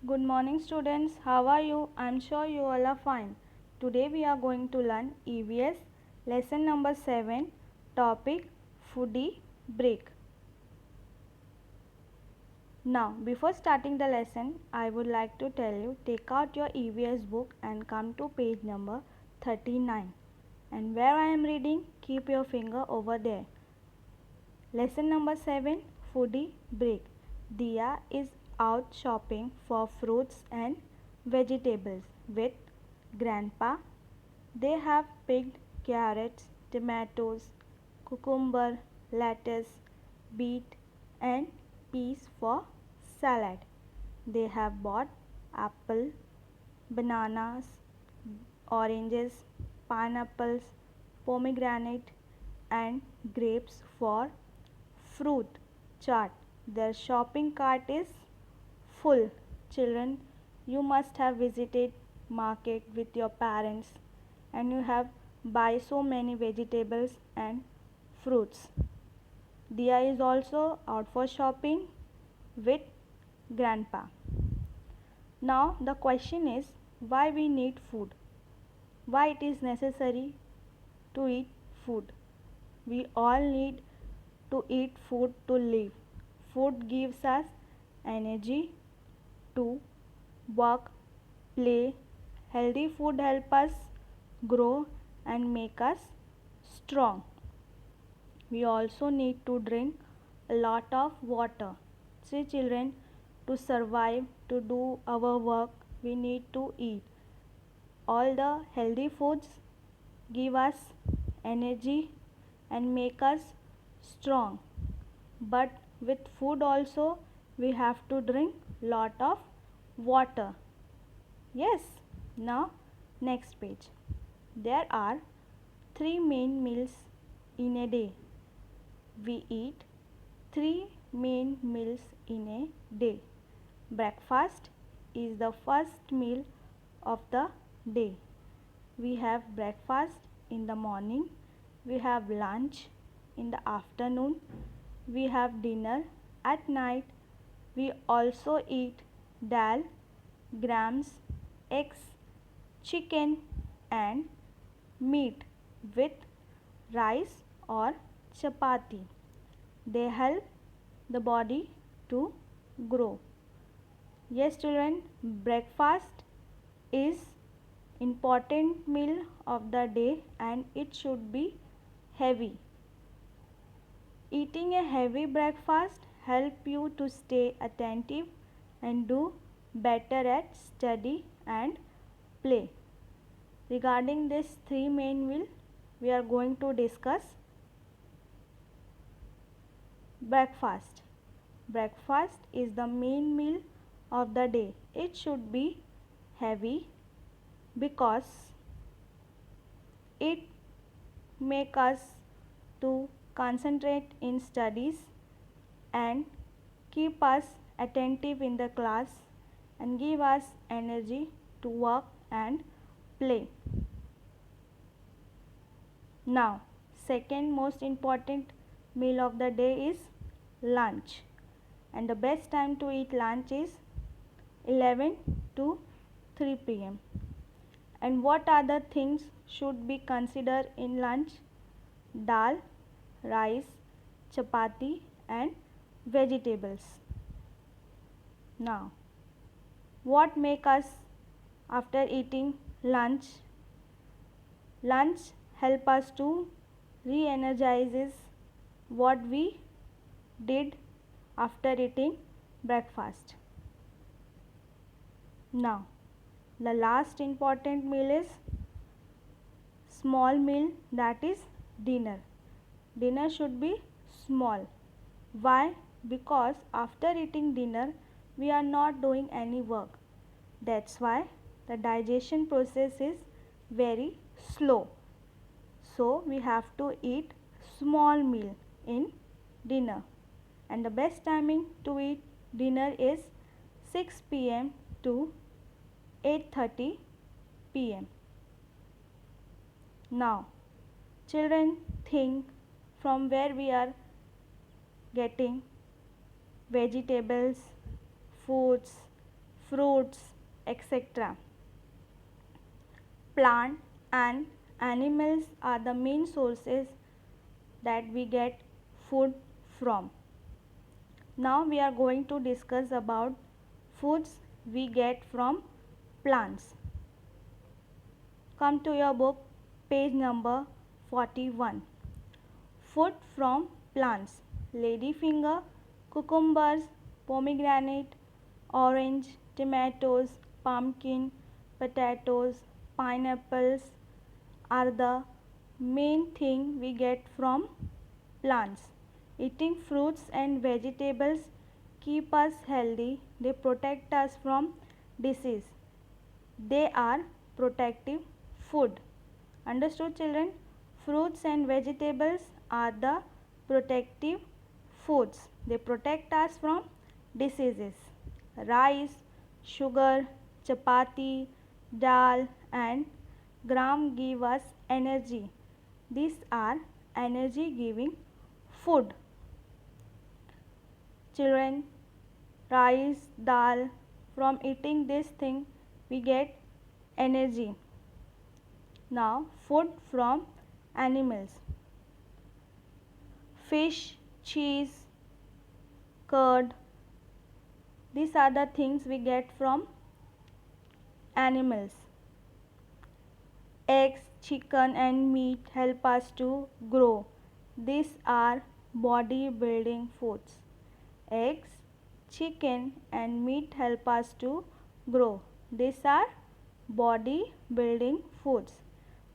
Good morning students, how are you? I am sure you all are fine. Today we are going to learn EVS lesson number 7, topic foodie break. Now before starting the lesson, I would like to tell you, take out your EVS book and come to page number 39, and where I am reading, keep your finger over there. Lesson number 7, foodie break. Dia is out shopping for fruits and vegetables with grandpa. They have picked carrots, tomatoes, cucumber, lettuce, beet and peas for salad. They have bought apple, bananas, oranges, pineapples, pomegranate and grapes for fruit chart. Their shopping cart is full. Children, you must have visited market with your parents and you have buy so many vegetables and fruits. Dia is also out for shopping with grandpa. Now the question is, why we need food? Why it is necessary to eat food? We all need to eat food to live. Food gives us energy to work, play. Healthy food help us grow and make us strong. We also need to drink a lot of water. See children, to survive, to do our work, we need to eat. All the healthy foods give us energy and make us strong. But with food also we have to drink lot of water. Yes. Now next page. There are 3 main meals in a day. We eat 3 main meals in a day. Breakfast is the first meal of the day. We have breakfast in the morning, we have lunch in the afternoon, we have dinner at night. We also eat dal, grams, eggs, chicken and meat with rice or chapati. They help the body to grow. Yes children, breakfast is important meal of the day and it should be heavy. Eating a heavy breakfast help you to stay attentive and do better at study and play. Regarding this 3 main meal, we are going to discuss breakfast. Breakfast is the main meal of the day. It should be heavy because it make us to concentrate in studies and keep us attentive in the class and give us energy to work and play. Now second most important meal of the day is lunch, and the best time to eat lunch is 11 to 3 p.m. And what other things should be considered in lunch? Dal, rice, chapati and vegetables. Now what make us after eating lunch? Lunch help us to re-energizes what we did after eating breakfast. Now the last important meal is small meal, that is dinner. Dinner should be small. Why? Because after eating dinner we are not doing any work. That's why the digestion process is very slow. So we have to eat small meal in dinner, and the best timing to eat dinner is 6 p.m. to 8:30 p.m. Now children, think from where we are getting vegetables, fruits, fruits, etc. Plant and animals are the main sources that we get food from. Now we are going to discuss about foods we get from plants. Come to your book, page number 41. Food from plants: ladyfinger, cucumbers, pomegranate, orange, tomatoes, pumpkin, potatoes, pineapples are the main thing we get from plants. Eating fruits and vegetables keep us healthy. They protect us from disease. They are protective food. Understood, children? Fruits and vegetables are the protective foods. They protect us from diseases. Rice, sugar, chapati, dal and gram give us energy. These are energy giving food. Children, rice, dal, from eating this thing we get energy. Now food from animals: fish, cheese, curd. These are the things we get from animals. Eggs, chicken and meat help us to grow. These are body building foods. Eggs, chicken and meat help us to grow. These are body building foods.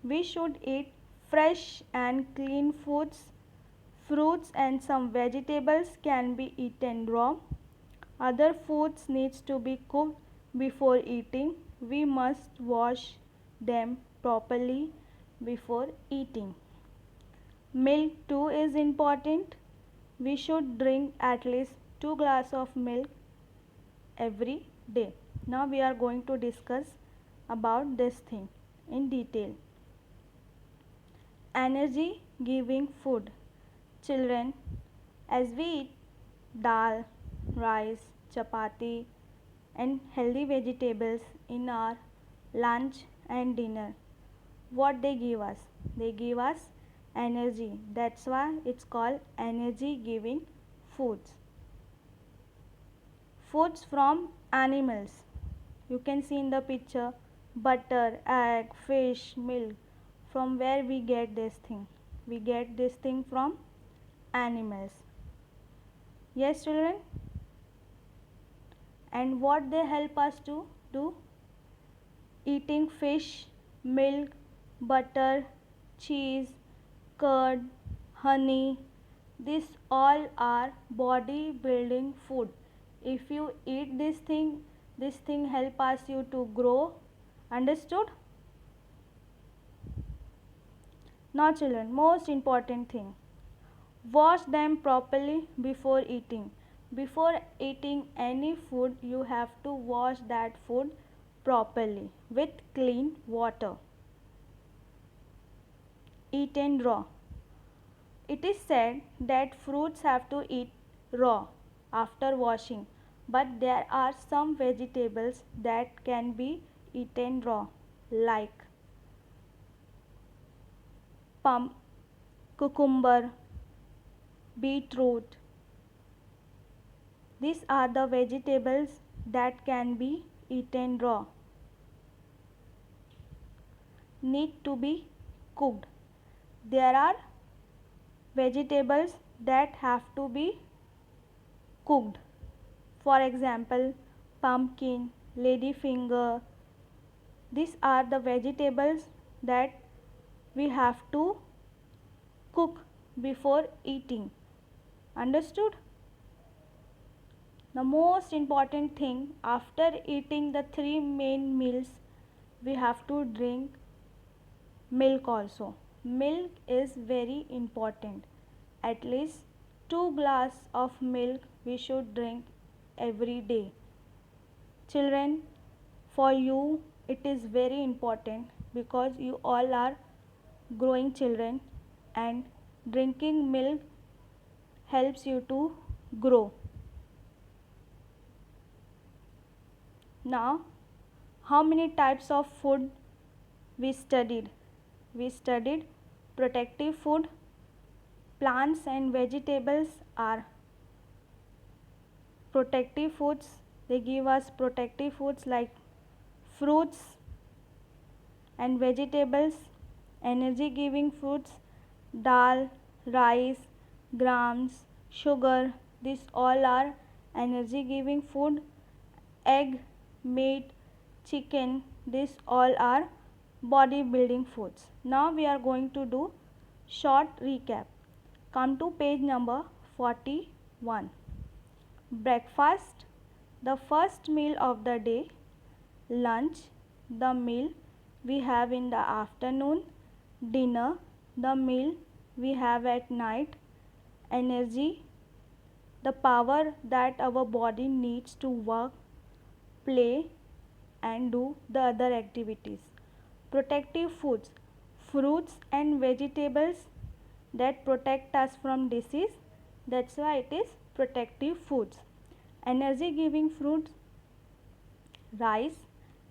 We should eat fresh and clean foods. Fruits and some vegetables can be eaten raw. Other foods needs to be cooked before eating. We must wash them properly before eating. Milk too is important. We should drink at least 2 glasses of milk every day. Now we are going to discuss about this thing in detail. Energy giving food. Children, as we eat dal, rice, chapati and healthy vegetables in our lunch and dinner, what they give us? They give us energy. That's why it's called energy giving foods. Foods from animals. You can see in the picture butter, egg, fish, milk. From where we get this thing? We get this thing from animals. Yes, children? And what they help us to do? Eating fish, milk, butter, cheese, curd, honey. These all are body building food. If you eat this thing help us you to grow. Understood? Now children, most important thing. Wash them properly before eating. Before eating any food, you have to wash that food properly with clean water. Eaten raw. It is said that fruits have to eat raw after washing, but there are some vegetables that can be eaten raw, like cucumber, beetroot. These are the vegetables that can be eaten raw. Need to be cooked. There are vegetables that have to be cooked. For example, pumpkin, ladyfinger. These are the vegetables that we have to cook before eating. Understood? The most important thing, after eating the 3 main meals, we have to drink milk also. Milk is very important. At least 2 glasses of milk we should drink every day. Children, for you it is very important because you all are growing children and drinking milk helps you to grow. Now, how many types of food we studied? We studied protective food. Plants and vegetables are protective foods. They give us protective foods like fruits and vegetables. Energy giving foods, dal, rice, grams, sugar, these all are energy giving food. Egg, meat, chicken, these all are body building foods. Now we are going to do short recap. Come to page number 41. Breakfast, the first meal of the day. Lunch, the meal we have in the afternoon. Dinner, the meal we have at night. Energy, the power that our body needs to work, play and do the other activities. Protective foods, fruits and vegetables that protect us from disease, that's why it is protective foods. Energy giving fruits, rice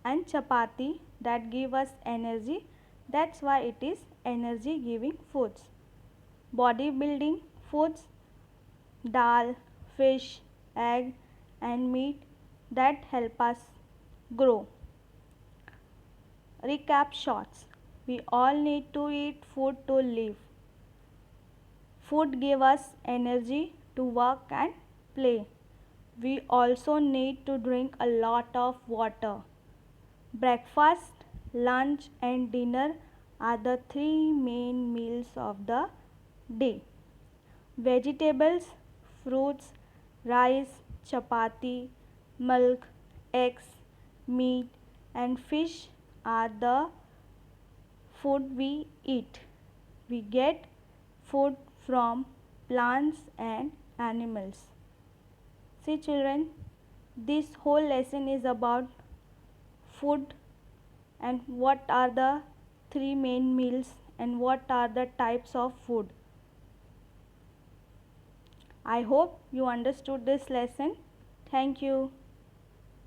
and chapati that give us energy, that's why it is energy giving foods. Body building foods, dal, fish, egg and meat that help us grow. Recap shots. We all need to eat food to live. Food gives us energy to work and play. We also need to drink a lot of water. Breakfast, lunch and dinner are the three main meals of the day. Vegetables, fruits, rice, chapati, milk, eggs, meat and fish are the food we eat. We get food from plants and animals. See children, this whole lesson is about food and what are the three main meals and what are the types of food. I hope you understood this lesson. Thank you.